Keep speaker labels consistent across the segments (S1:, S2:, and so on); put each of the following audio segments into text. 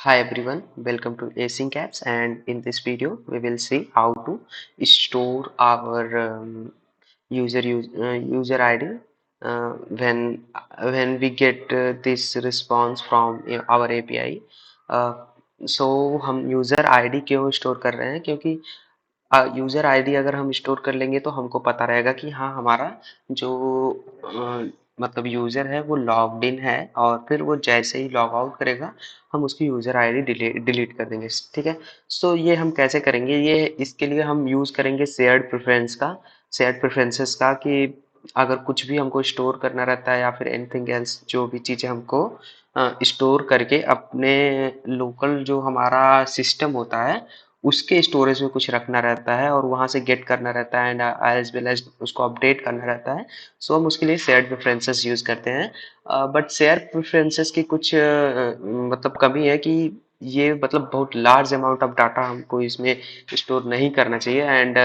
S1: Hi everyone, welcome to Async Apps, and in this video we will see how to store our user ID uh, when we get this response from our API. uh, so हम user ID क्यों store कर रहे हैं? क्योंकि user ID अगर हम store कर लेंगे तो हमको पता रहेगा कि हाँ, हमारा जो मतलब यूज़र है वो लॉग्ड इन है, और फिर वो जैसे ही लॉग आउट करेगा हम उसकी यूज़र आईडी डिलीट कर देंगे। ठीक है, सो ये हम कैसे करेंगे? ये इसके लिए हम यूज़ करेंगे शेयर्ड प्रेफरेंसेस का, कि अगर कुछ भी हमको स्टोर करना रहता है या फिर एनीथिंग एल्स, जो भी चीज़ें हमको स्टोर करके अपने लोकल जो हमारा सिस्टम होता है उसके स्टोरेज में कुछ रखना रहता है और वहाँ से गेट करना रहता है, एंड एज वेल एज उसको अपडेट करना रहता है। सो हम उसके लिए शेयर्ड प्रेफरेंसेस यूज़ करते हैं। बट शेयर प्रेफरेंसेस की कुछ मतलब कमी है कि ये मतलब बहुत लार्ज अमाउंट ऑफ डाटा हमको इसमें स्टोर नहीं करना चाहिए, एंड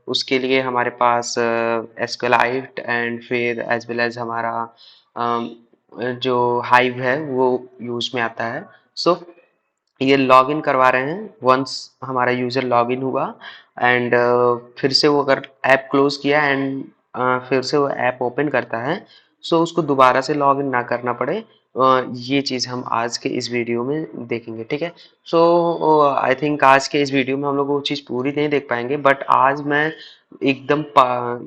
S1: उसके लिए हमारे पास एसक्यूएलाइट एंड फिर एज वेल एज हमारा अम, जो हाइव है वो यूज में आता है। सो ये लॉगिन करवा रहे हैं। वंस हमारा यूजर लॉगिन हुआ एंड फिर से वो अगर ऐप क्लोज किया एंड फिर से वो ऐप ओपन करता है, सो उसको दोबारा से लॉगिन ना करना पड़े। ये चीज़ हम आज के इस वीडियो में देखेंगे। ठीक है, सो आई थिंक आज के इस वीडियो में हम लोग वो चीज़ पूरी नहीं देख पाएंगे, बट आज मैं एकदम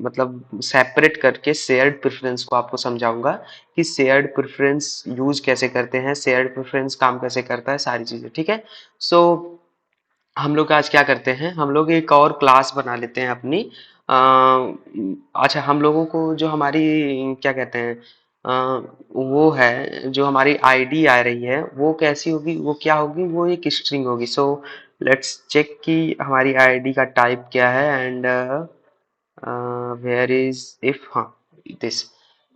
S1: मतलब सेपरेट करके शेयर्ड प्रेफरेंस को आपको समझाऊंगा कि शेयर्ड प्रेफरेंस यूज कैसे करते हैं, शेयर्ड प्रेफरेंस काम कैसे करता है, सारी चीजें। ठीक है, सो हम लोग आज क्या करते हैं, हम लोग एक और क्लास बना लेते हैं अपनी। अच्छा, हम लोगों को जो हमारी क्या कहते हैं, वो है जो हमारी आईडी आ रही है वो कैसी होगी, वो क्या होगी, वो एक स्ट्रिंग होगी। सो लेट्स चेक कि हमारी आईडी का टाइप क्या है, एंड वेयर इज इफ, हाँ, दिस।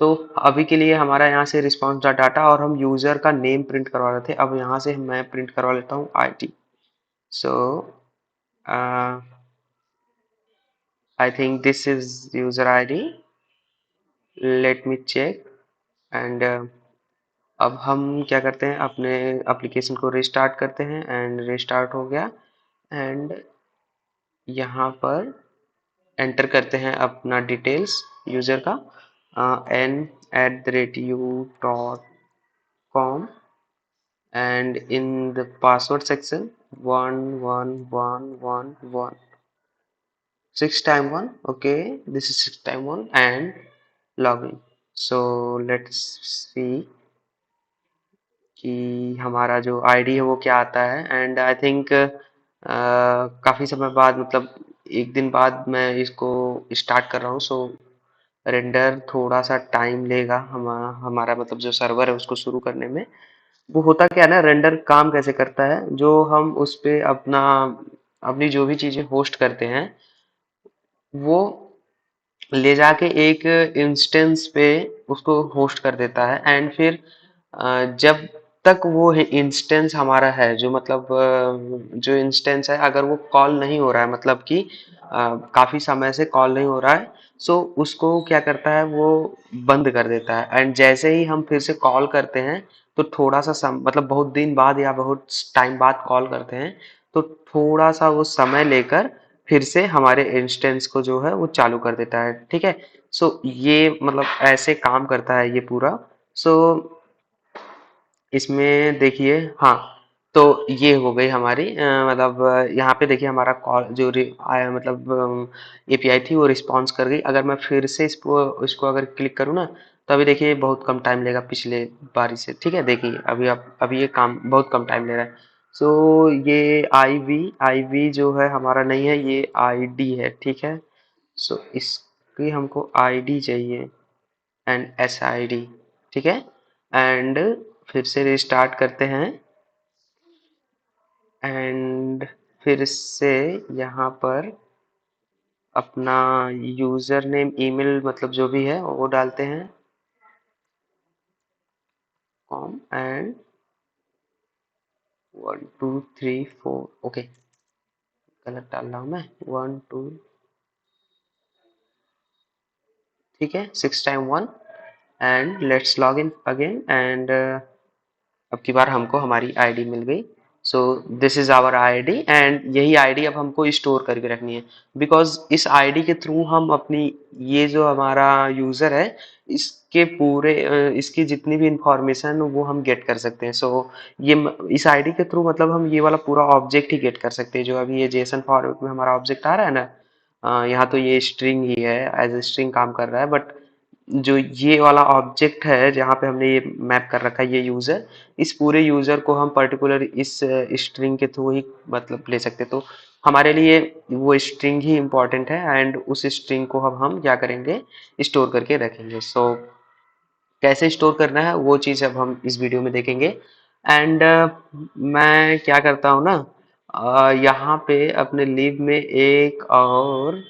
S1: तो अभी के लिए हमारा यहाँ से रिस्पॉन्स डॉट डाटा, और हम यूजर का नेम प्रिंट करवा रहे थे। अब यहाँ से मैं प्रिंट करवा लेता हूँ ID. So I think this is user ID. Let me check, and अब हम क्या करते हैं, अपने एप्लीकेशन को रिस्टार्ट करते हैं, एंड रिस्टार्ट हो गया। एंड यहाँ पर एंटर करते हैं अपना डिटेल्स यूजर का, n@u.com, and in the password section 11111, 6 time 1. Okay, this is 6 time 1, and login. So let's see कि हमारा जो आईडी है वो क्या आता है। एंड आई थिंक काफ़ी समय बाद, मतलब एक दिन बाद मैं इसको स्टार्ट कर रहा हूँ। सो रेंडर थोड़ा सा टाइम लेगा, हमारा मतलब जो सर्वर है उसको शुरू करने में। वो होता क्या है ना, रेंडर काम कैसे करता है, जो हम उस पे अपनी जो भी चीज़ें होस्ट करते हैं वो ले जाके एक इंस्टेंस पे उसको होस्ट कर देता है। एंड फिर जब तक वो इंस्टेंस हमारा है, जो मतलब जो इंस्टेंस है अगर वो कॉल नहीं हो रहा है, मतलब कि काफी समय से कॉल नहीं हो रहा है, सो उसको क्या करता है, वो बंद कर देता है। एंड जैसे ही हम फिर से कॉल करते हैं, तो थोड़ा सा मतलब बहुत दिन बाद या बहुत टाइम बाद कॉल करते हैं, तो थोड़ा सा वो समय लेकर फिर से हमारे इंस्टेंस को जो है वो चालू कर देता है। ठीक है, सो ये मतलब ऐसे काम करता है ये पूरा। सो इसमें देखिए, हाँ, तो ये हो गई हमारी मतलब यहाँ पे देखिए हमारा कॉल जो आया, मतलब एपीआई थी वो रिस्पॉन्स कर गई। अगर मैं फिर से इसको अगर क्लिक करूँ ना, तो अभी देखिए बहुत कम टाइम लेगा पिछले बारी से। ठीक है, देखिए अभी ये काम बहुत कम टाइम ले रहा है। सो ये आई वी जो है हमारा नहीं है, ये आईडी है। ठीक है, सो इसकी हमको आईडी चाहिए, एंड एस आई डी। ठीक है, एंड फिर से रिस्टार्ट करते हैं, एंड फिर से यहाँ पर अपना यूजर नेम, ईमेल, मतलब जो भी है वो डालते हैं, कॉम, एंड 1 2 3 4। ओके, गलत डाल रहा हूँ मैं, 1 2। ठीक है, 6 time 1, and let's log in again. And अब की बार हमको हमारी आईडी मिल गई। So this is our ID and यही आईडी अब हमको स्टोर करके रखनी है, बिकॉज इस आईडी के थ्रू हम अपनी ये जो हमारा यूजर है इसके पूरे इसकी जितनी भी इंफॉर्मेशन वो हम गेट कर सकते हैं। सो इस आईडी के थ्रू मतलब हम ये वाला पूरा ऑब्जेक्ट ही गेट कर सकते हैं। जो अभी ये जेसन फॉर्मेट में हमारा ऑब्जेक्ट आ रहा है ना, यहाँ तो ये स्ट्रिंग ही है, एज ए स्ट्रिंग काम कर रहा है, बट जो ये वाला ऑब्जेक्ट है जहाँ पे हमने ये मैप कर रखा है ये यूजर, इस पूरे यूजर को हम पर्टिकुलर इस स्ट्रिंग के थ्रू ही मतलब ले सकते हैं। तो हमारे लिए वो स्ट्रिंग ही इम्पोर्टेंट है एंड उस स्ट्रिंग को हम क्या करेंगे, स्टोर करके रखेंगे। सो कैसे स्टोर करना है वो चीज़ अब हम इस वीडियो में देखेंगे। एंड मैं क्या करता हूँ ना, यहाँ पे अपने लिव में एक और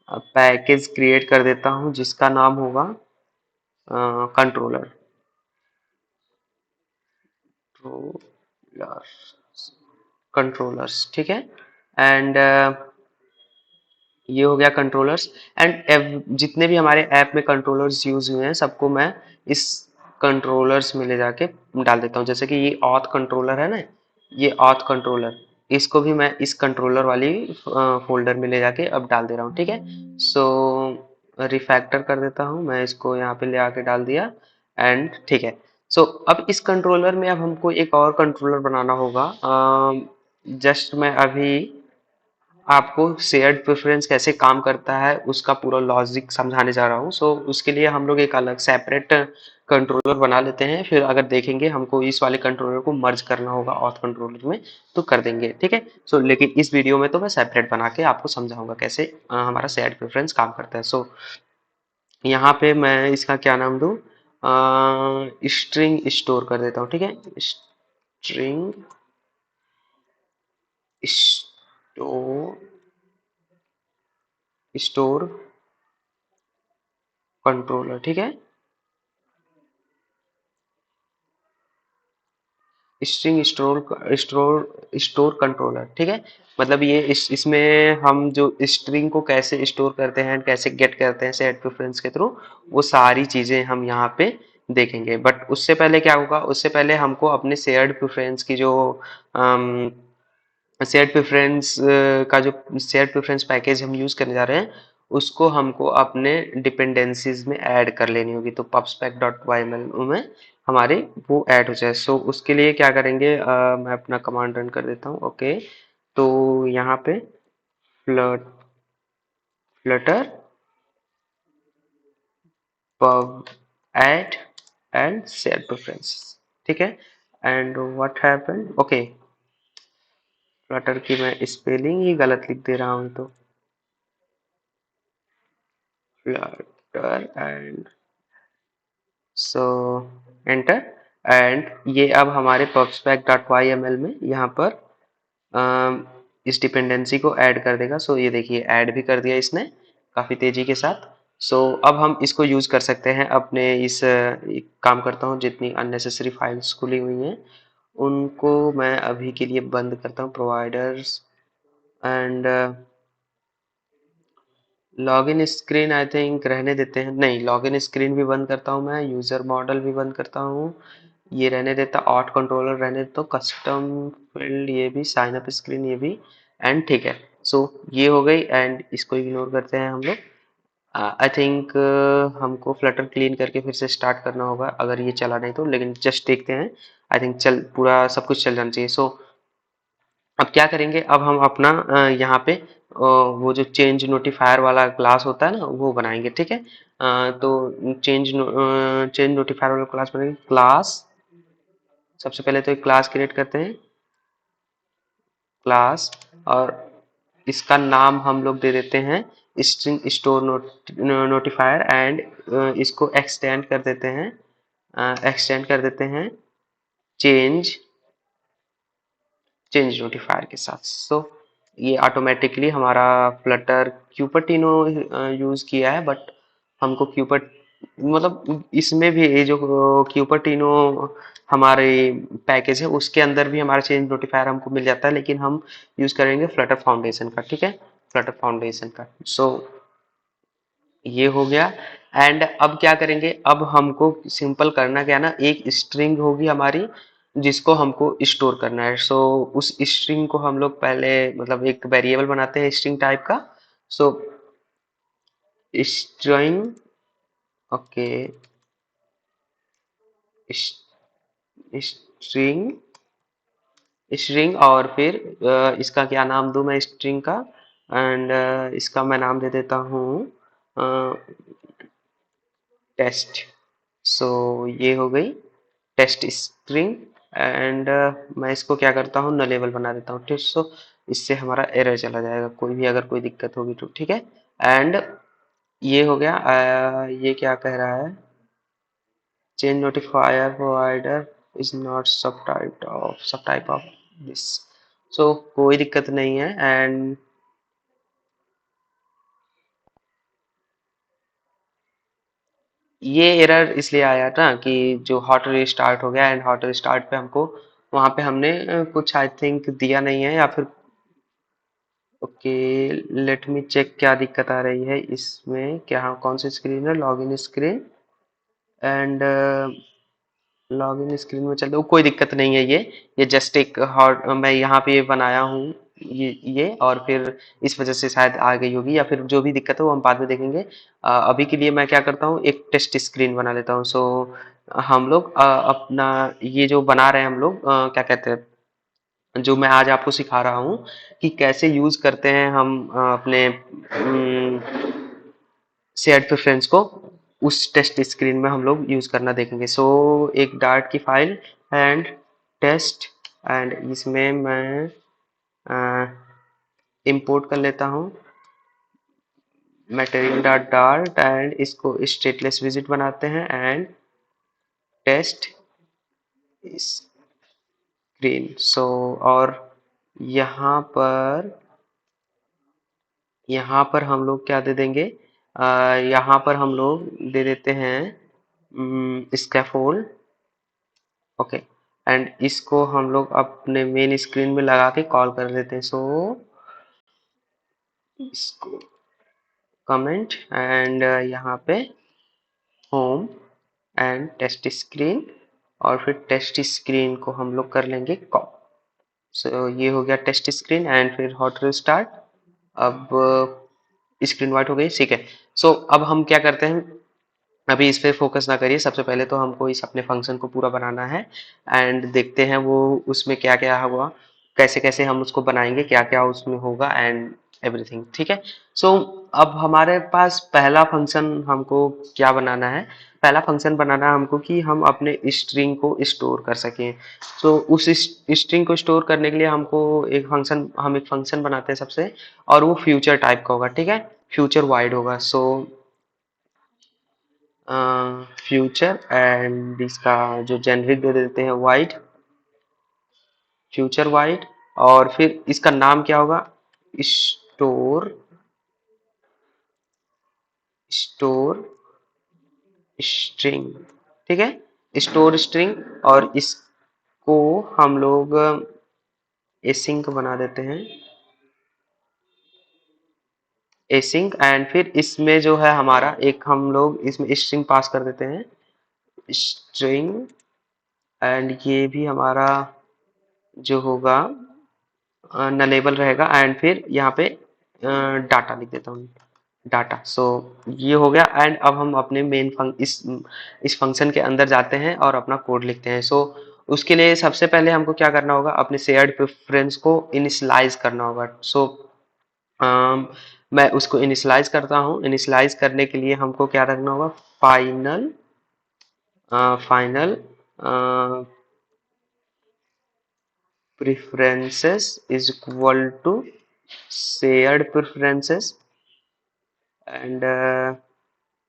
S1: पैकेज क्रिएट कर देता हूँ जिसका नाम होगा कंट्रोलर। कंट्रोलर्स ठीक है। एंड ये हो गया कंट्रोलर्स। एंड जितने भी हमारे ऐप में कंट्रोलर्स यूज हुए हैं सबको मैं इस कंट्रोलर्स में ले जाके डाल देता हूँ। जैसे कि ये ऑथ कंट्रोलर है ना, ये ऑथ कंट्रोलर, इसको भी मैं इस कंट्रोलर वाली फोल्डर में ले जाके अब डाल दे रहा हूँ। ठीक है। सो रिफैक्टर कर देता हूँ मैं, इसको यहाँ पे ले आके डाल दिया एंड ठीक है। सो अब इस कंट्रोलर में अब हमको एक और कंट्रोलर बनाना होगा। जस्ट मैं अभी आपको शेयर्ड प्रेफरेंस कैसे काम करता है उसका पूरा लॉजिक समझाने जा रहा हूँ। सो उसके लिए हम लोग एक अलग सेपरेट कंट्रोलर बना लेते हैं, फिर अगर देखेंगे हमको इस वाले कंट्रोलर को मर्ज करना होगा ऑथ कंट्रोलर में तो कर देंगे। ठीक है। सो लेकिन इस वीडियो में तो मैं सेपरेट बना के आपको समझाऊंगा कैसे हमारा शेयर्ड प्रेफरेंस काम करता है। सो यहाँ पे मैं इसका क्या नाम दूँ, स्ट्रिंग स्टोर कर देता हूँ। ठीक है। String store store controller. ठीक है। String store controller. ठीक है। मतलब ये इसमें हम जो स्ट्रिंग को कैसे स्टोर करते हैं कैसे गेट करते हैं सेट प्रेफरेंस के थ्रू, वो सारी चीजें हम यहाँ पे देखेंगे। बट उससे पहले क्या होगा, उससे पहले हमको अपने शेयर्ड प्रेफरेंस की जो शेयर्ड प्रेफरेंस का जो शेयर्ड प्रेफरेंस पैकेज हम यूज करने जा रहे हैं उसको हमको अपने डिपेंडेंसीज में ऐड कर लेनी होगी। तो pubspec.yml में हमारे वो ऐड हो जाए। सो उसके लिए क्या करेंगे, मैं अपना कमांड रन कर देता हूँ। ओके। तो यहाँ पे Flutter pub add and share preferences। ठीक है। And what happened, okay, Flutter की मैं स्पेलिंग ही गलत लिख दे रहा हूँ तो Flutter and so enter. And ये अब हमारे pubspec.yml में यहाँ पर इस डिपेंडेंसी को ऐड कर देगा। सो ये देखिए ऐड भी कर दिया इसने काफ़ी तेजी के साथ। सो अब हम इसको यूज़ कर सकते हैं अपने इस एक काम करता हूँ, जितनी अननेसेसरी फाइल्स खुली हुई हैं उनको मैं अभी के लिए बंद करता हूँ, providers and login screen I think रहने देते हैं, नहीं लॉगिन स्क्रीन भी बंद करता हूँ मैं, यूज़र मॉडल भी बंद करता हूँ, ये रहने देता, ऑट कंट्रोलर रहने देता हूँ, कस्टम फील्ड ये भी, साइन अप स्क्रीन ये भी एंड ठीक है। सो ये हो गई एंड इसको इग्नोर करते हैं हम लोग। आई थिंक हमको फ्लटर क्लीन करके फिर से स्टार्ट करना होगा अगर ये चला नहीं तो, लेकिन जस्ट देखते हैं। आई थिंक चल पूरा सब कुछ चल जाना चाहिए। सो अब क्या करेंगे, अब हम अपना यहाँ पे वो जो चेंज नोटिफायर वाला क्लास होता है ना वो बनाएंगे। ठीक है। तो चेंज नोटिफायर वाला क्लास बनाएंगे। क्लास सबसे पहले तो एक क्लास क्रिएट करते हैं, क्लास, और इसका नाम हम लोग दे देते हैं स्ट्रिंग स्टोर नोटिफायर एंड इसको एक्सटेंड कर देते हैं चेंज चेंज नोटिफायर के साथ। सो ये ऑटोमेटिकली हमारा फ्लटर क्यूपर्टिनो यूज किया है, बट हमको क्यूपर मतलब इसमें भी ये जो क्यूपर्टिनो हमारे पैकेज है उसके अंदर भी हमारा चेंज नोटिफायर हमको मिल जाता है, लेकिन हम यूज करेंगे फ्लटर फाउंडेशन का। ठीक है। फ्लटर फाउंडेशन का। सो ये हो गया। एंड अब क्या करेंगे, अब हमको सिंपल करना क्या ना, एक स्ट्रिंग होगी हमारी जिसको हमको स्टोर करना है। सो उस स्ट्रिंग को हम लोग पहले मतलब एक वेरिएबल बनाते हैं स्ट्रिंग टाइप का। सो स्ट्रिंग, ओके, स्ट्रिंग, स्ट्रिंग और फिर इसका क्या नाम दूं मैं स्ट्रिंग का, एंड इसका मैं नाम दे देता हूँ टेस्ट। सो ये हो गई टेस्ट स्ट्रिंग। एंड मैं इसको क्या करता हूँ नलेबल बना देता हूँ, ठीक। सो इससे हमारा एरर चला जाएगा, कोई भी अगर कोई दिक्कत होगी तो, ठीक है। एंड ये हो गया। ये क्या कह रहा है, change notifier provider is not सब टाइप ऑफ दिस। सो कोई दिक्कत नहीं है। एंड ये एरर इसलिए आया था कि जो हॉट रिस्टार्ट हो गया, एंड हॉट रिस्टार्ट पे हमको वहां पे हमने कुछ आई थिंक दिया नहीं है या फिर, ओके, लेट मी चेक क्या दिक्कत आ रही है इसमें, क्या कौन सी स्क्रीन है, login screen. And login screen में चल रहा, कोई दिक्कत नहीं है। ये जस्ट एक हॉट मैं यहाँ पे बनाया हूँ, ये और फिर इस वजह से शायद आ गई होगी, या फिर जो भी दिक्कत है वो हम बाद में देखेंगे। अभी के लिए मैं क्या करता हूँ एक टेस्ट स्क्रीन बना लेता हूँ। सो हम लोग अपना ये जो बना रहे हैं हम लोग, क्या कहते हैं, जो मैं आज आपको सिखा रहा हूँ कि कैसे यूज करते हैं हम अपने शेयर्ड प्रेफरेंस को, उस टेस्ट स्क्रीन में हम लोग यूज करना देखेंगे। सो एक डार्ट की फाइल एंड टेस्ट, एंड इसमें मैं इंपोर्ट कर लेता हूँ मटेरियल डॉट डार्ट, एंड इसको स्टेटलेस विजिट बनाते हैं एंड टेस्ट स्क्रीन। सो और यहाँ पर यहाँ पर हम लोग क्या दे देंगे, यहाँ पर हम लोग दे देते हैं स्कैफोल्ड, ओके। एंड इसको हम लोग अपने मेन स्क्रीन में लगा के कॉल कर देते हैं। सो इसको कमेंट एंड यहाँ पे होम एंड टेस्ट स्क्रीन, और फिर टेस्ट स्क्रीन को हम लोग कर लेंगे कॉल। सो ये हो गया टेस्ट स्क्रीन एंड फिर हॉट रिस्टार्ट। अब स्क्रीन वाइट हो गई, ठीक है। सो अब हम क्या करते हैं, अभी इस पे फोकस ना करिए, सबसे पहले तो हमको इस अपने फंक्शन को पूरा बनाना है एंड देखते हैं वो उसमें क्या क्या होगा, कैसे कैसे हम उसको बनाएंगे, क्या क्या उसमें होगा एंड एवरीथिंग, ठीक है। सो अब हमारे पास पहला फंक्शन हमको क्या बनाना है, पहला फंक्शन बनाना है हमको कि हम अपने स्ट्रिंग को स्टोर कर सकें। तो उस स्ट्रिंग को स्टोर करने के लिए हमको हम एक फंक्शन बनाते हैं सबसे, और वो फ्यूचर टाइप का होगा, ठीक है, फ्यूचर वाइड होगा। सो फ्यूचर एंड इसका जो जेनरिक दे देते हैं वाइड, फ्यूचर वाइड, और फिर इसका नाम क्या होगा, स्टोर, स्टोर स्ट्रिंग, ठीक है, स्टोर स्ट्रिंग। और इसको हम लोग एसिंक बना देते हैं, एसिंक। एंड फिर इसमें जो है हमारा एक हम लोग इसमें स्ट्रिंग पास कर देते हैं, स्ट्रिंग। एंड ये भी हमारा जो होगा नलेबल रहेगा, एंड फिर यहाँ पे डाटा लिख देता हूँ, डाटा। सो ये हो गया। एंड अब हम अपने इस फंक्शन के अंदर जाते हैं और अपना कोड लिखते हैं। सो उसके लिए सबसे पहले हमको क्या करना होगा, अपने शेयर्ड प्रेफरेंस को इनिशियलाइज करना होगा। सो मैं उसको इनिशियलाइज करता हूँ। इनिशियलाइज करने के लिए हमको क्या रखना होगा, final final preferences is equal to shared preferences, and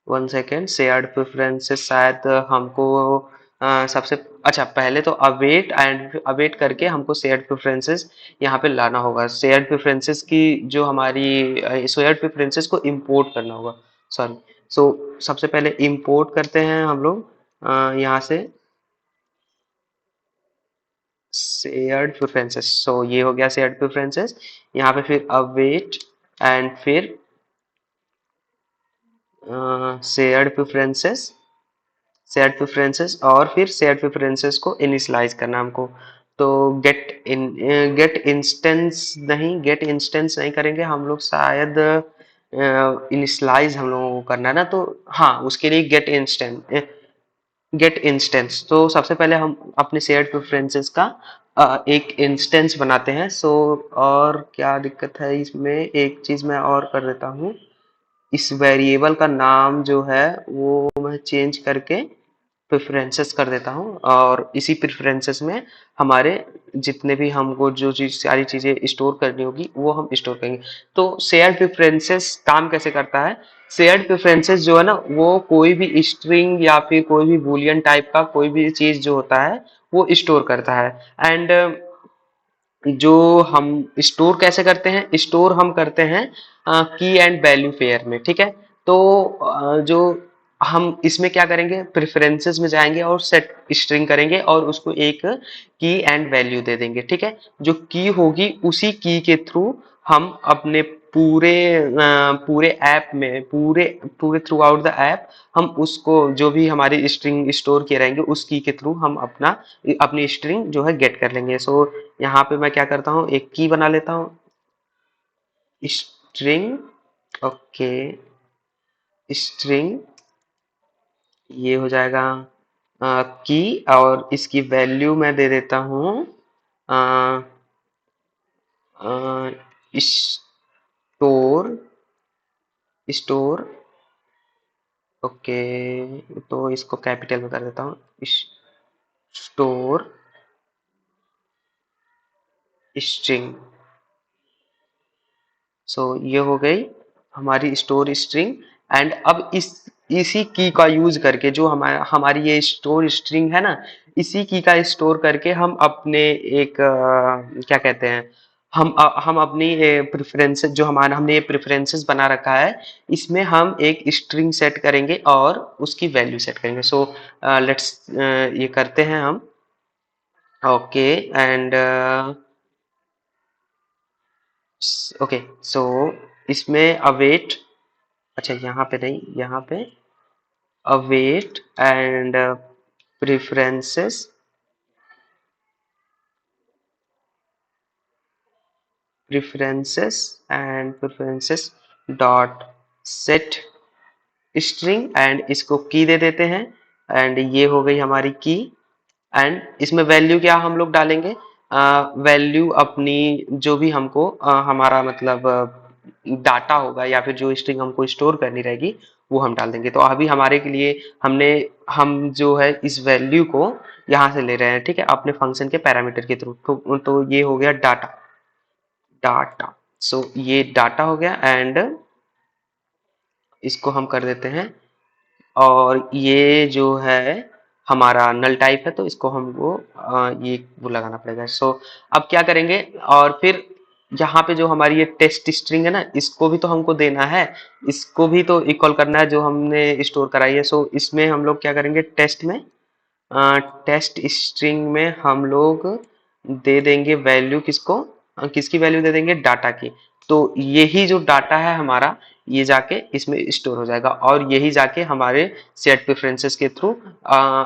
S1: one second, shared preferences शायद हमको सबसे अच्छा पहले तो अवेट, एंड अवेट करके हमको शेयर्ड प्रेफरेंसेस यहाँ पे लाना होगा। शेयर्ड प्रेफरेंसेस की जो हमारी शेयर्ड प्रेफरेंसेस को इंपोर्ट करना होगा, सॉरी। सो सबसे पहले इंपोर्ट करते हैं हम लोग यहाँ से शेयर्ड प्रेफरेंसेस। सो ये हो गया शेयर्ड प्रेफरेंसेस। यहाँ पे फिर अवेट एंड फिर शेयर्ड प्रेफरेंसेस, शेयर्ड प्रेफरेंसेस और फिर शेयर्ड प्रेफरेंसेस को इनिशियलाइज करना हमको। तो गेट इंस्टेंस नहीं करेंगे हम लोग शायद, इनिशियलाइज हम लोगों को करना है ना, तो हाँ उसके लिए गेट इंस्टेंस। तो सबसे पहले हम अपने शेयर्ड प्रेफरेंसेस का एक इंस्टेंस बनाते हैं। सो और क्या दिक्कत है इसमें, एक चीज मैं और कर देता हूँ, इस वेरिएबल का नाम जो है वो मैं चेंज करके प्रेफरेंसेस कर देता हूँ, और इसी प्रेफरेंसेस में हमारे जितने भी हमको जो चीज सारी चीजें स्टोर करनी होगी वो हम स्टोर करेंगे। तो शेयर्ड प्रेफरेंसेस काम कैसे करता है, शेयर्ड प्रेफरेंसेस जो है ना वो कोई भी स्ट्रिंग या फिर कोई भी बूलियन टाइप का कोई भी चीज जो होता है वो स्टोर करता है। एंड जो हम स्टोर कैसे करते हैं, स्टोर हम करते हैं की एंड वैल्यू पेयर में, ठीक है। तो जो हम इसमें क्या करेंगे, प्रेफरेंसेस में जाएंगे और सेट स्ट्रिंग करेंगे और उसको एक की एंड वैल्यू दे देंगे, ठीक है। जो की होगी उसी की के थ्रू हम अपने पूरे ऐप में पूरे पूरे थ्रू आउट द ऐप हम उसको जो भी हमारी स्ट्रिंग स्टोर किए रहेंगे उस की के थ्रू हम अपनी स्ट्रिंग जो है गेट कर लेंगे। सो यहाँ पे मैं क्या करता हूँ, एक की बना लेता हूँ, स्ट्रिंग, ओके, स्ट्रिंग, ये हो जाएगा की, और इसकी वैल्यू मैं दे देता हूँ स्टोर, स्टोर, ओके, तो इसको कैपिटल में कर देता हूँ, स्टोर स्ट्रिंग। सो ये हो गई हमारी स्टोर स्ट्रिंग। एंड अब इसी की का यूज करके जो हमारी ये स्टोर स्ट्रिंग है ना, इसी की का स्टोर करके हम अपने एक क्या कहते हैं, हम अपनी प्रेफरेंसेस जो हमारा हमने ये प्रेफरेंसेस बना रखा है इसमें हम एक स्ट्रिंग सेट करेंगे और उसकी वैल्यू सेट करेंगे। सो लेट्स ये करते हैं हम, ओके। एंड ओके, सो इसमें अवेट, अच्छा यहाँ पे नहीं, यहाँ पे await and preferences, preferences dot set string, and इसको की दे देते हैं। एंड ये हो गई हमारी की। एंड इसमें वैल्यू क्या हम लोग डालेंगे, वैल्यू अपनी जो भी हमको हमारा मतलब डाटा होगा या फिर जो स्ट्रिंग हमको स्टोर करनी रहेगी वो हम डाल देंगे। तो अभी हमारे के लिए हम जो है इस वैल्यू को यहाँ से ले रहे हैं, ठीक है, अपने फंक्शन के पैरामीटर के थ्रू। तो ये हो गया डाटा, डाटा। सो ये डाटा हो गया। एंड इसको हम कर देते हैं, और ये जो है हमारा नल टाइप है तो इसको हमको ये वो लगाना पड़ेगा। सो अब क्या करेंगे, और फिर यहाँ पे जो हमारी ये टेस्ट स्ट्रिंग है ना इसको भी तो हमको देना है, इसको भी तो इक्वल करना है जो हमने स्टोर कराई है। सो इसमें हम लोग क्या करेंगे, टेस्ट में टेस्ट स्ट्रिंग में हम लोग दे देंगे वैल्यू किसको, किसकी वैल्यू दे देंगे, डाटा की। तो यही जो डाटा है हमारा ये जाके इसमें स्टोर हो जाएगा, और यही जाके हमारे सेट प्रेफरेंसेस के थ्रू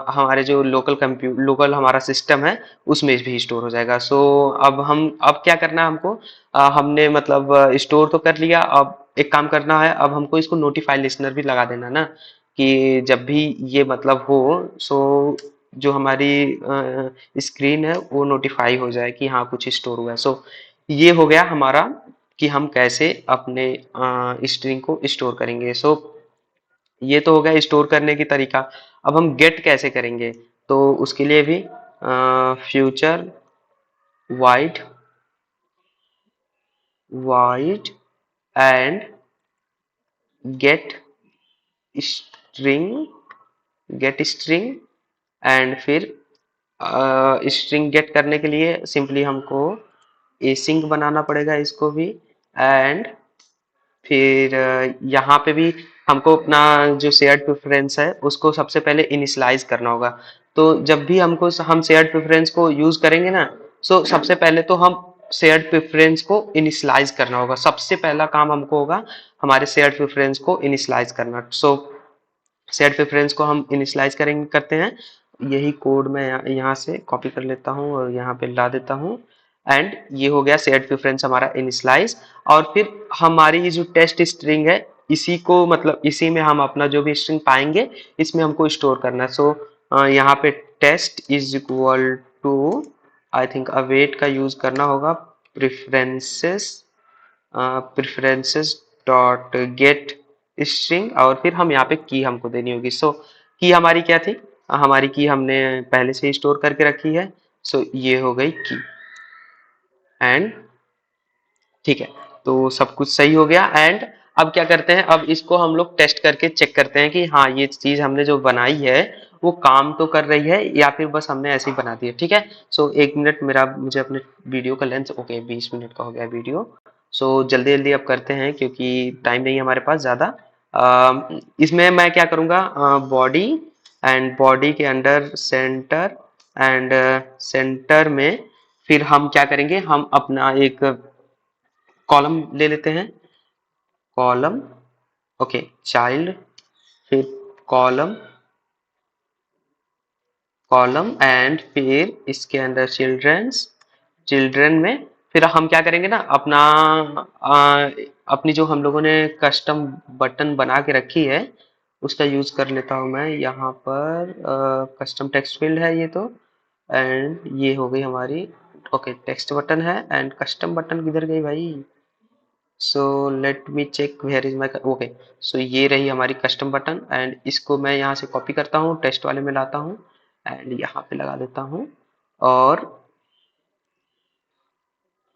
S1: हमारे जो लोकल हमारा सिस्टम है उसमें भी स्टोर हो जाएगा। सो अब क्या करना है हमको, हमने मतलब स्टोर तो कर लिया, अब एक काम करना है, अब हमको इसको नोटिफाई लिसनर भी लगा देना ना, कि जब भी ये मतलब हो, सो जो हमारी स्क्रीन है वो नोटिफाई हो जाए कि हाँ कुछ स्टोर हुआ है। सो ये हो गया हमारा कि हम कैसे अपने स्ट्रिंग को स्टोर करेंगे। सो ये तो हो गया स्टोर करने की तरीका। अब हम गेट कैसे करेंगे, तो उसके लिए भी future wide wide and gate string, gate string, and फिर स्ट्रिंग गेट करने के लिए सिंपली हमको एसिंक बनाना पड़ेगा इसको भी। एंड फिर यहाँ पे भी हमको अपना जो शेयर्ड प्रेफरेंस है उसको सबसे पहले इनिशियलाइज करना होगा। तो जब भी हम शेयर्ड प्रेफरेंस को यूज करेंगे ना, सो सबसे पहले तो हम शेयर्ड प्रेफरेंस को इनिशियलाइज करना होगा, सबसे पहला काम हमको होगा हमारे शेयर्ड प्रेफरेंस को इनिशियलाइज करना। सो सेट प्रेफरेंस को हम इनिशियलाइज करेंगे करते हैं। यही कोड मैं यहाँ से कॉपी कर लेता हूँ और यहाँ पे ला देता हूँ। एंड ये हो गया सेट प्रेफरेंस हमारा इनिशियलाइज। और फिर हमारी ये जो टेस्ट स्ट्रिंग है, इसी को मतलब इसी में हम अपना जो भी स्ट्रिंग पाएंगे इसमें हमको स्टोर करना है। सो यहाँ पे test is equal to, I think await का यूज करना होगा, preferences preferences dot get string, और फिर हम यहाँ पे की हमको देनी होगी। सो की हमारी क्या थी, हमारी की हमने पहले से ही स्टोर करके रखी है। सो ये हो गई की। एंड ठीक है, तो सब कुछ सही हो गया। एंड अब क्या करते हैं, अब इसको हम लोग टेस्ट करके चेक करते हैं कि हाँ ये चीज हमने जो बनाई है वो काम तो कर रही है या फिर बस हमने ऐसे ही बना दी है। ठीक है, सो 1 मिनट मेरा, मुझे अपने वीडियो का लेंथ, ओके 20 मिनट का हो गया वीडियो। सो जल्दी जल्दी अब करते हैं क्योंकि टाइम नहीं है हमारे पास ज्यादा। इसमें मैं क्या करूंगा, बॉडी, एंड बॉडी के अंडर सेंटर, एंड सेंटर में फिर हम क्या करेंगे, हम अपना एक कॉलम ले लेते हैं। कॉलम, ओके चाइल्ड, फिर कॉलम, कॉलम एंड फिर इसके अंदर चिल्ड्रंस, चिल्ड्रन में फिर हम क्या करेंगे ना, अपना अपनी जो हम लोगों ने कस्टम बटन बना के रखी है उसका यूज कर लेता हूँ मैं यहाँ पर। कस्टम टेक्स्ट फील्ड है ये तो, एंड ये हो गई हमारी, ओके टेक्स्ट बटन है। एंड कस्टम बटन किधर गई भाई, so let me check where is my, okay so ये रही हमारी कस्टम बटन। एंड इसको मैं यहाँ से कॉपी करता हूँ, टेस्ट वाले में लाता हूँ एंड यहाँ पे लगा देता हूँ। और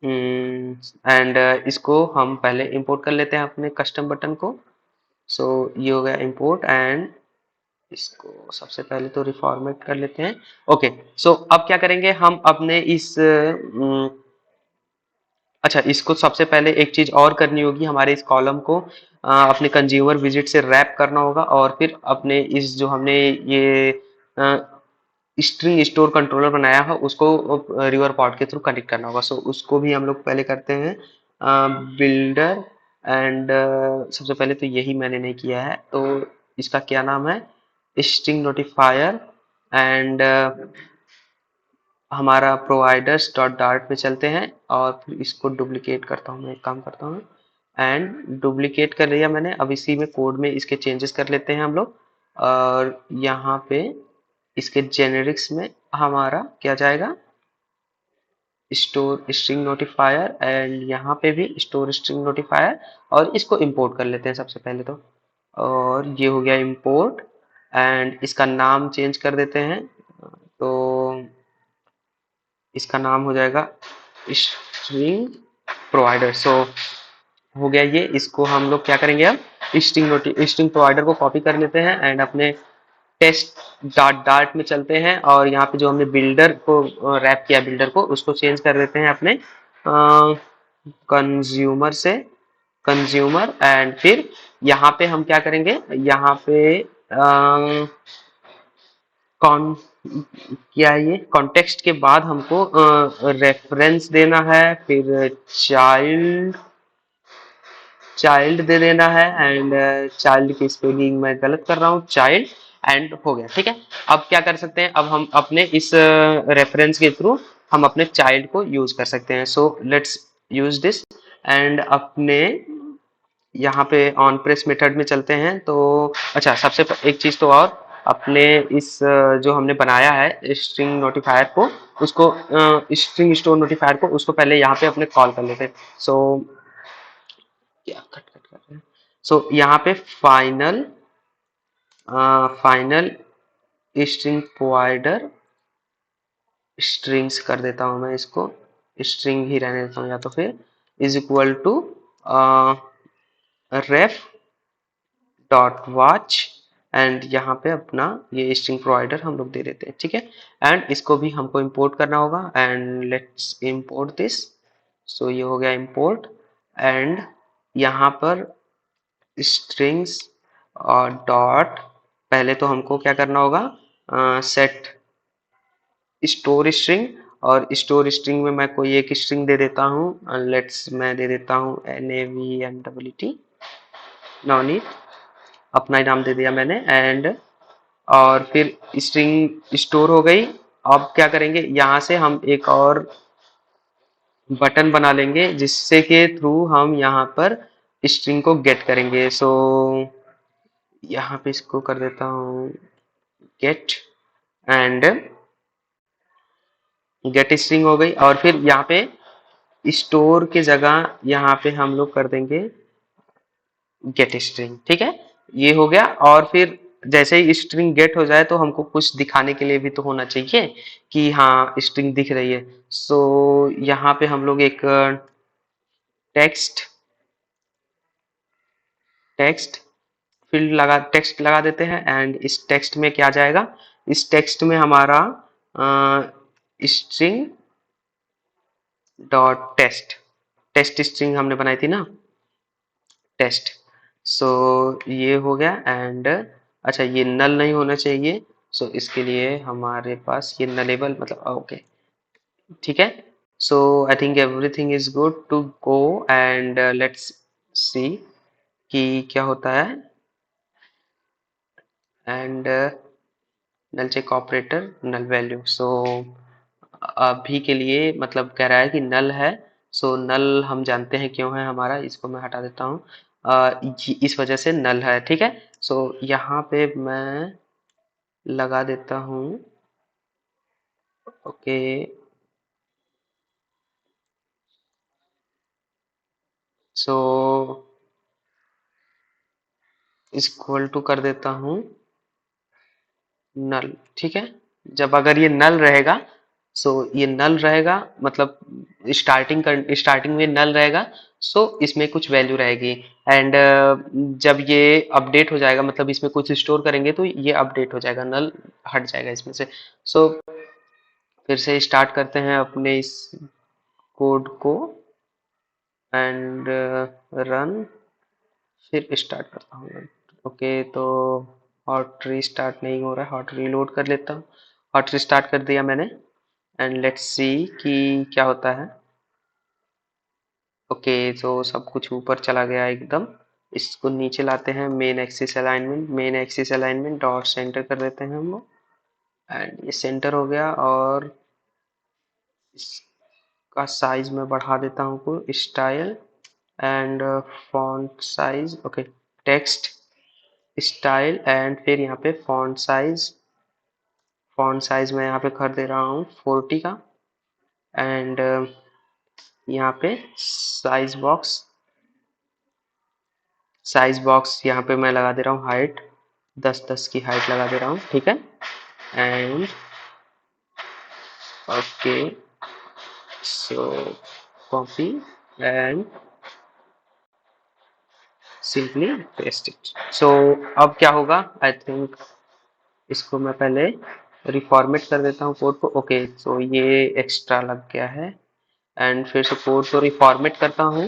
S1: एंड इसको हम पहले इंपोर्ट कर लेते हैं अपने कस्टम बटन को। सो ये हो गया इंपोर्ट। एंड इसको सबसे पहले तो रिफॉर्मेट कर लेते हैं। ओके, सो अब क्या करेंगे हम अपने इस अच्छा, इसको सबसे पहले एक चीज और करनी होगी, हमारे इस कॉलम को अपने कंज्यूमर विजिट से रैप करना होगा, और फिर अपने इस जो हमने ये स्ट्रिंग स्टोर कंट्रोलर बनाया है उसको रिवर पॉड के थ्रू कनेक्ट करना होगा। सो उसको भी हम लोग पहले करते हैं बिल्डर। एंड सबसे पहले तो यही मैंने नहीं किया है, तो इसका क्या नाम है, स्ट्रिंग नोटिफायर। एंड हमारा प्रोवाइडर्स डॉट डार्ट पे चलते हैं और फिर इसको डुप्लीकेट करता हूँ, मैं एक काम करता हूँ एंड डुप्लीकेट कर लिया मैंने। अब इसी में कोड में इसके चेंजेस कर लेते हैं हम लोग। और यहाँ पे इसके जेनेरिक्स में हमारा क्या जाएगा, स्टोर स्ट्रिंग नोटिफायर, एंड यहाँ पे भी स्टोर स्ट्रिंग नोटिफायर। और इसको इंपोर्ट कर लेते हैं सबसे पहले तो, और ये हो गया इंपोर्ट। एंड इसका नाम चेंज कर देते हैं, तो इसका नाम हो जाएगा स्ट्रिंग प्रोवाइडर। सो हो गया ये, इसको हम लोग क्या करेंगे अब, स्ट्रिंग प्रोवाइडर को कॉपी कर लेते हैं एंड अपने टेस्ट डॉट डार्ट में चलते हैं, और यहाँ पे जो हमने बिल्डर को रैप किया, बिल्डर को उसको चेंज कर देते हैं अपने कंज्यूमर से कंज्यूमर। एंड फिर यहाँ पे हम क्या करेंगे, यहाँ पे कौन क्या है, ये कॉन्टेक्स्ट के बाद हमको रेफरेंस देना है, फिर चाइल्ड चाइल्ड दे देना है। एंड चाइल्ड की स्पेलिंग मैं गलत कर रहा हूँ, चाइल्ड। एंड हो गया, ठीक है। अब क्या कर सकते हैं, अब हम अपने इस रेफरेंस के थ्रू हम अपने चाइल्ड को यूज कर सकते हैं। So let's use this. And अपने यहाँ पे ऑन प्रेस मेथड में चलते हैं। तो अच्छा, सबसे एक चीज तो और, अपने इस जो हमने बनाया है स्ट्रिंग नोटिफायर को, उसको स्ट्रिंग स्टोर नोटिफायर को, उसको पहले यहाँ पे अपने कॉल कर लेते हैं। सो क्या कट कट कर रहे हैं, सो यहाँ पे final final string provider strings कर देता हूँ मैं इसको, स्ट्रिंग ही रहने देता हूँ, या तो फिर is equal to ref dot watch. And यहाँ पे अपना ये स्ट्रिंग प्रोवाइडर हम लोग दे देते हैं, ठीक है। एंड इसको भी हमको इंपोर्ट करना होगा, एंड लेट्स इंपोर्ट दिस। सो ये हो गया इंपोर्ट। एंड यहाँ पर स्ट्रिंग्स और डॉट, पहले तो हमको क्या करना होगा, सेट स्टोर स्ट्रिंग, और स्टोर स्ट्रिंग में मैं कोई एक स्ट्रिंग दे देता हूँ, लेट्स मैं दे देता हूँ NAVMET, नो नीड। अपना ही नाम दे दिया मैंने एंड और फिर स्ट्रिंग स्टोर हो गई। अब क्या करेंगे, यहाँ से हम एक और बटन बना लेंगे जिससे के थ्रू हम यहाँ पर स्ट्रिंग को गेट करेंगे। सो यहाँ पे इसको कर देता हूँ गेट एंड गेट स्ट्रिंग हो गई। और फिर यहाँ पे स्टोर के जगह यहाँ पे हम लोग कर देंगे गेट स्ट्रिंग। ठीक है, ये हो गया। और फिर जैसे ही स्ट्रिंग गेट हो जाए तो हमको कुछ दिखाने के लिए भी तो होना चाहिए कि हाँ स्ट्रिंग दिख रही है। सो यहाँ पे हम लोग एक टेक्स्ट टेक्स्ट फील्ड लगा टेक्स्ट लगा देते हैं एंड इस टेक्स्ट में क्या जाएगा, इस टेक्स्ट में हमारा string dot test, test string हमने बनाई थी ना, टेस्ट। सो ये हो गया एंड अच्छा ये नल नहीं होना चाहिए। सो इसके लिए हमारे पास ये नलेबल मतलब ओके, ठीक है। So I think everything is good to go and let's see कि क्या होता है। And null check operator null value. So अभी के लिए मतलब कह रहा है कि नल है। सो नल हम जानते हैं क्यों है हमारा, इसको मैं हटा देता हूँ। इस वजह से नल है, ठीक है। सो यहाँ पे मैं लगा देता हूँ ओके। सो इक्वल टू कर देता हूँ नल, ठीक है। जब अगर ये नल रहेगा, सो ये नल रहेगा मतलब स्टार्टिंग में नल रहेगा। सो इसमें कुछ वैल्यू रहेगी एंड जब ये अपडेट हो जाएगा मतलब इसमें कुछ स्टोर करेंगे तो ये अपडेट हो जाएगा, नल हट जाएगा इसमें से। सो फिर से स्टार्ट करते हैं अपने इस कोड को एंड रन, फिर स्टार्ट करता हूँ। ओके तो हॉट रीस्टार्ट नहीं हो रहा है, हॉट रीलोड कर लेता हूँ। हॉट रीस्टार्ट कर दिया मैंने एंड लेट्स सी कि क्या होता है। ओके तो सब कुछ ऊपर चला गया एकदम। इसको नीचे लाते हैं, main axis alignment, main axis alignment dot centre कर देते हैं हम लोग एंड ये सेंटर हो गया। और इसका साइज मैं बढ़ा देता हूँ, style and font size okay, text style and फिर यहाँ पे फॉन्ट साइज मैं यहाँ पे कर दे रहा हूँ 40 का एंड यहाँ पे साइज बॉक्स यहाँ पे मैं लगा दे रहा हूँ हाइट 10-10 की हाइट लगा दे रहा हूँ, ठीक है। And okay so copy and simply paste it. So अब क्या होगा, आई थिंक इसको मैं पहले रिफॉर्मेट कर देता हूँ कोड को। ओके सो ये एक्स्ट्रा लग गया है एंड फिर से कोड को रिफॉर्मेट करता हूँ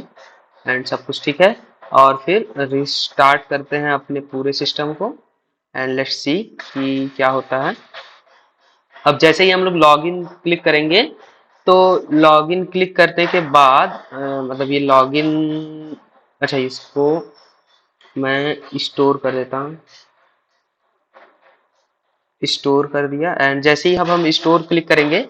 S1: एंड सब कुछ ठीक है। और फिर रिस्टार्ट करते हैं अपने पूरे सिस्टम को एंड लेट्स सी कि क्या होता है। अब जैसे ही हम लोग लॉगिन क्लिक करेंगे तो लॉगिन क्लिक करने के बाद मतलब ये लॉगिन, अच्छा इसको मैं स्टोर कर देता हूँ, स्टोर कर दिया एंड जैसे ही अब हम स्टोर क्लिक करेंगे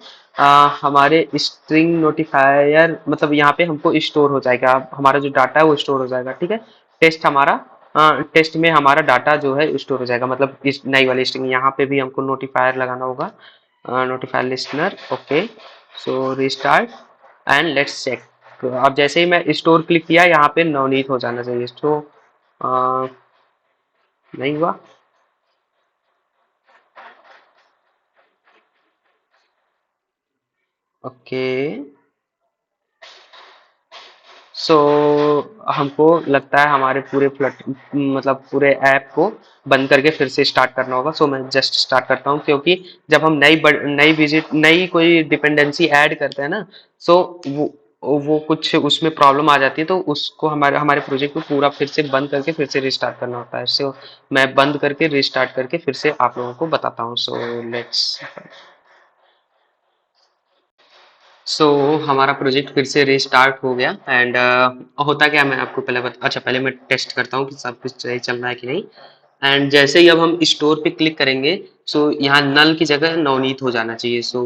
S1: हमारे स्ट्रिंग नोटिफायर मतलब यहाँ पे हमको स्टोर हो जाएगा, हमारा जो डाटा है वो स्टोर हो जाएगा, ठीक है। टेस्ट में हमारा डाटा जो है स्टोर हो जाएगा मतलब इस नई वाली स्ट्रिंग। यहाँ पे भी हमको नोटिफायर लगाना होगा, notifier listener okay. So restart and let's check. अब जैसे ही मैं स्टोर क्लिक किया यहाँ पे नवनीत हो जाना चाहिए, तो नहीं हुआ। ओके सो हमको लगता है हमारे पूरे फ्लट मतलब पूरे ऐप को बंद करके फिर से स्टार्ट करना होगा। सो मैं जस्ट स्टार्ट करता हूँ क्योंकि जब हम नई कोई डिपेंडेंसी ऐड करते हैं ना, सो वो कुछ उसमें प्रॉब्लम आ जाती है तो उसको हमारे हमारे प्रोजेक्ट को पूरा फिर से बंद करके फिर से रिस्टार्ट करना होता है। सो मैं बंद करके रिस्टार्ट करके फिर से आप लोगों को बताता हूँ। सो हमारा प्रोजेक्ट फिर से रिस्टार्ट हो गया एंड होता क्या, मैं आपको पहले अच्छा पहले मैं टेस्ट करता हूँ कि सब कुछ सही चल रहा है कि नहीं। एंड जैसे ही अब हम स्टोर पे क्लिक करेंगे, सो यहाँ नल की जगह नवनीत हो जाना चाहिए। So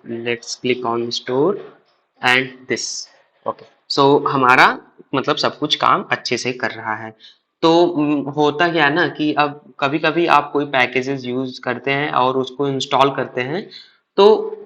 S1: let's click on store and this. Okay, so हमारा मतलब सब कुछ काम अच्छे से कर रहा है। तो होता क्या है ना कि अब कभी कभी आप कोई पैकेजेस यूज करते हैं और उसको इंस्टॉल करते हैं, तो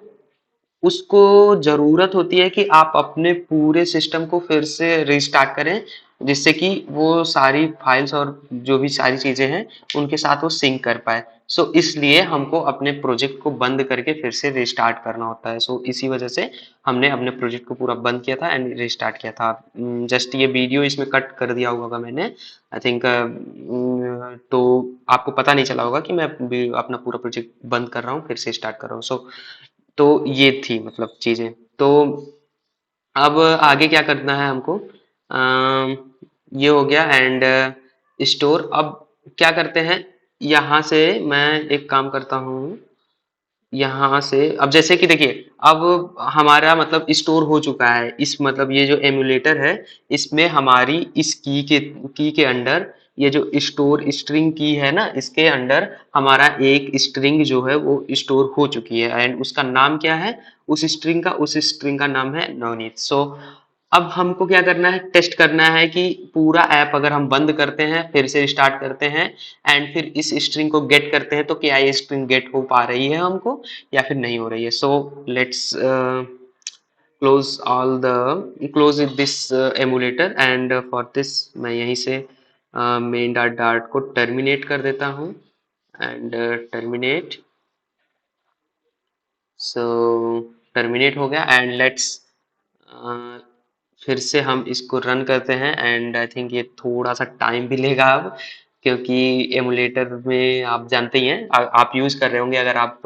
S1: उसको ज़रूरत होती है कि आप अपने पूरे सिस्टम को फिर से रिस्टार्ट करें, जिससे कि वो सारी फाइल्स और जो भी सारी चीज़ें हैं, उनके साथ वो सिंक कर पाए। सो इसलिए हमको अपने प्रोजेक्ट को बंद करके फिर से रिस्टार्ट करना होता है। सो इसी वजह से हमने अपने प्रोजेक्ट को पूरा बंद किया था एंड रिस्टार्ट किया था। जस्ट ये वीडियो इसमें कट कर दिया होगा मैंने, आई थिंक। तो आपको पता नहीं चला होगा कि मैं अपना पूरा प्रोजेक्ट बंद कर रहा हूँ, फिर से स्टार्ट कर रहा हूँ। सो तो ये थी मतलब चीजें। तो अब आगे क्या करना है हमको, अम, ये हो गया एंड स्टोर। अब क्या करते हैं, यहाँ से मैं एक काम करता हूँ। यहाँ से अब जैसे कि देखिए, अब हमारा मतलब स्टोर हो चुका है, इस मतलब ये जो एमुलेटर है, इसमें हमारी इस की के अंडर ये जो स्टोर स्ट्रिंग की है ना, इसके अंडर हमारा एक स्ट्रिंग जो है वो स्टोर हो चुकी है एंड उसका नाम क्या है, उस स्ट्रिंग का नाम है नवनीत। सो अब हमको क्या करना है, टेस्ट करना है कि पूरा ऐप अगर हम बंद करते हैं फिर से स्टार्ट करते हैं एंड फिर इस स्ट्रिंग को गेट करते हैं, तो क्या ये स्ट्रिंग गेट हो पा रही है हमको या फिर नहीं हो रही है। So let's close this emulator and for this मैं यहीं से मेन डॉट डॉट को टर्मिनेट कर देता हूँ एंड टर्मिनेट। सो टर्मिनेट हो गया एंड लेट्स फिर से हम इसको रन करते हैं एंड आई थिंक ये थोड़ा सा टाइम भी लेगा अब, क्योंकि एमुलेटर में आप जानते ही हैं, आप यूज कर रहे होंगे, अगर आप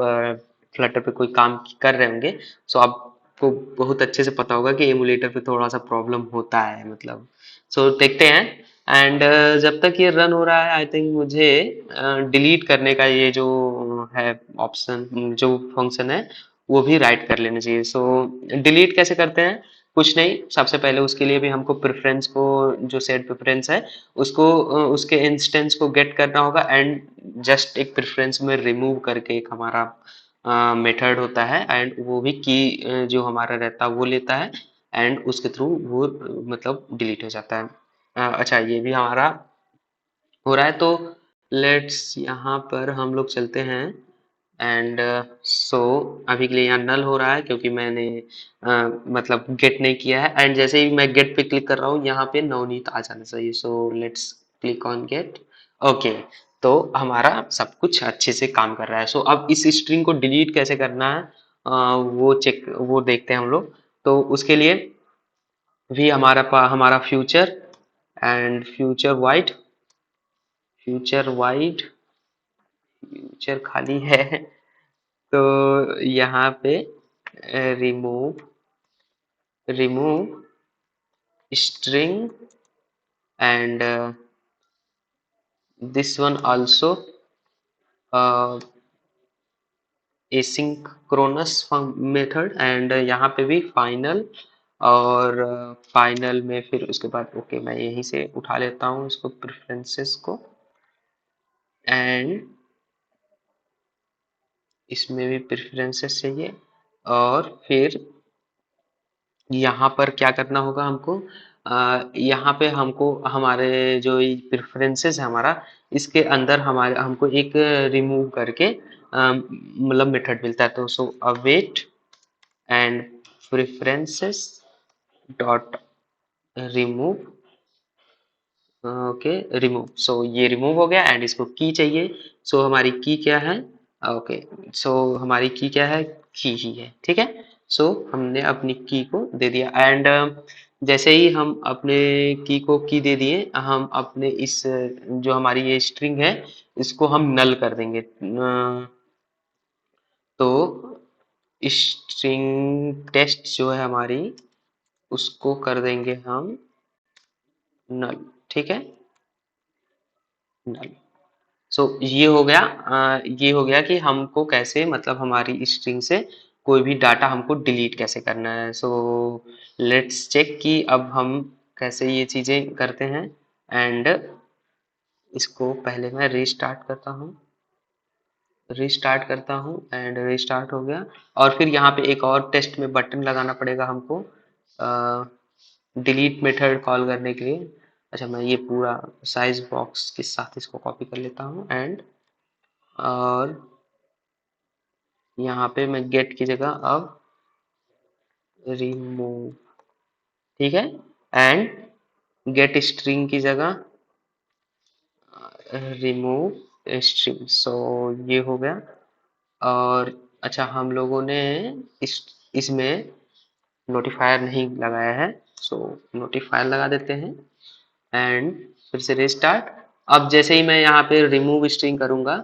S1: फ्लटर पे कोई काम कर रहे होंगे, सो आपको बहुत अच्छे से पता होगा कि एमुलेटर पे थोड़ा सा प्रॉब्लम होता है मतलब। सो देखते हैं एंड जब तक ये रन हो रहा है, आई थिंक मुझे डिलीट करने का ये जो है ऑप्शन, जो फंक्शन है, वो भी राइट कर लेना चाहिए। सो डिलीट कैसे करते हैं, कुछ नहीं, सबसे पहले उसके लिए भी हमको प्रेफरेंस को, जो सेट प्रेफरेंस है, उसको उसके इंस्टेंस को गेट करना होगा एंड जस्ट एक प्रेफरेंस में रिमूव करके एक हमारा मेथड होता है एंड वो भी की जो हमारा रहता है वो लेता है एंड उसके थ्रू वो मतलब डिलीट हो जाता है। अच्छा, ये भी हमारा हो रहा है। तो लेट्स यहाँ पर हम लोग चलते हैं एंड सो अभी के लिए यहाँ नल हो रहा है क्योंकि मैंने मतलब गेट नहीं किया है एंड जैसे ही मैं गेट पे क्लिक कर रहा हूँ, यहाँ पे नवनीत आ जाना चाहिए। So let's click on get. Okay, तो हमारा सब कुछ अच्छे से काम कर रहा है। सो अब इस स्ट्रिंग को डिलीट कैसे करना है, वो देखते हैं हम लोग। तो उसके लिए भी हमारा फ्यूचर एंड फ्यूचर खाली है। तो यहाँ पे remove remove string and this one also asynchronous method and यहाँ पे भी फाइनल, और फाइनल में फिर उसके बाद ओके, मैं यहीं से उठा लेता हूँ इसको, प्रेफरेंसेस को, एंड इसमें भी प्रेफरेंसेस चाहिए। और फिर यहाँ पर क्या करना होगा हमको, यहाँ पे हमको हमारे जो प्रेफरेंसेस है हमारा, इसके अंदर हमारे हमको एक रिमूव करके मतलब मेथड मिलता है। तो so await and preferences dot remove. Okay, remove. So ये रिमूव हो गया एंड इसको की चाहिए। सो हमारी की क्या है, ओके, सो हमारी की क्या है, की ही है, ठीक है। सो हमने अपनी की को दे दिया एंड जैसे ही हम अपने की को की दे दिए, हम अपने इस जो हमारी ये स्ट्रिंग है, इसको हम नल कर देंगे। तो स्ट्रिंग टेस्ट जो है हमारी, उसको कर देंगे हम नल, ठीक है, नल। सो ये हो गया, ये हो गया कि हमको कैसे मतलब हमारी स्ट्रिंग से कोई भी डाटा हमको डिलीट कैसे करना है। सो लेट्स चेक कि अब हम कैसे ये चीजें करते हैं एंड इसको पहले मैं रीस्टार्ट करता हूँ एंड रीस्टार्ट हो गया। और फिर यहाँ पे एक और टेस्ट में बटन लगाना पड़ेगा हमको डिलीट मेथड कॉल करने के लिए। अच्छा, मैं ये पूरा साइज बॉक्स के साथ इसको कॉपी कर लेता हूँ एंड और यहाँ पे मैं गेट की जगह अब रिमूव, ठीक है, एंड गेट स्ट्रिंग की जगह रिमूव स्ट्रिंग। सो ये हो गया। और अच्छा, हम लोगों ने इसमें नोटिफायर नहीं लगाया है, सो नोटिफायर लगा देते हैं एंड फिर से रिस्टार्ट। अब जैसे ही मैं यहाँ पे रिमूव स्ट्रिंग करूंगा,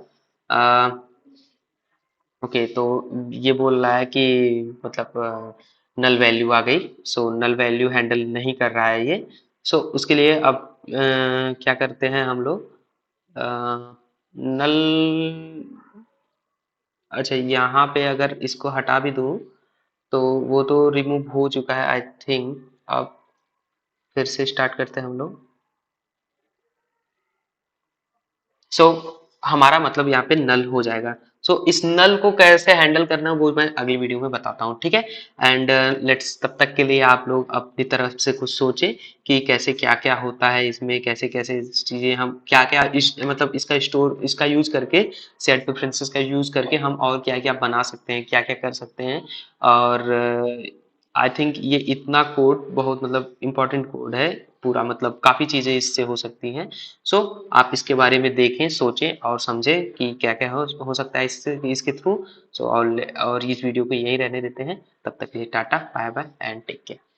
S1: ओके, तो ये बोल रहा है कि मतलब नल वैल्यू आ गई। सो नल वैल्यू हैंडल नहीं कर रहा है ये। सो उसके लिए अब क्या करते हैं हम लोग, नल, अच्छा यहाँ पे अगर इसको हटा भी दूं तो वो तो रिमूव हो चुका है आई थिंक। अब फिर से स्टार्ट करते हैं हम लोग। सो हमारा मतलब यहाँ पे नल हो जाएगा। सो इस नल को कैसे हैंडल करना है वो मैं अगली वीडियो में बताता हूँ, ठीक है। एंड लेट्स, तब तक के लिए आप लोग अपनी तरफ से कुछ सोचें कि कैसे क्या क्या होता है इसमें, कैसे कैसे चीजें हम क्या क्या मतलब इसका यूज करके, सेट प्रेफरेंसेस का यूज करके हम और क्या क्या बना सकते हैं, क्या क्या कर सकते हैं। और आई थिंक ये इतना कोड बहुत मतलब इम्पोर्टेंट कोड है पूरा, मतलब काफी चीजें इससे हो सकती हैं। सो आप इसके बारे में देखें, सोचें और समझें कि क्या क्या हो सकता है इससे, इसके थ्रू। सो और इस वीडियो को यहीं रहने देते हैं। तब तक के लिए ta-ta bye bye and take care.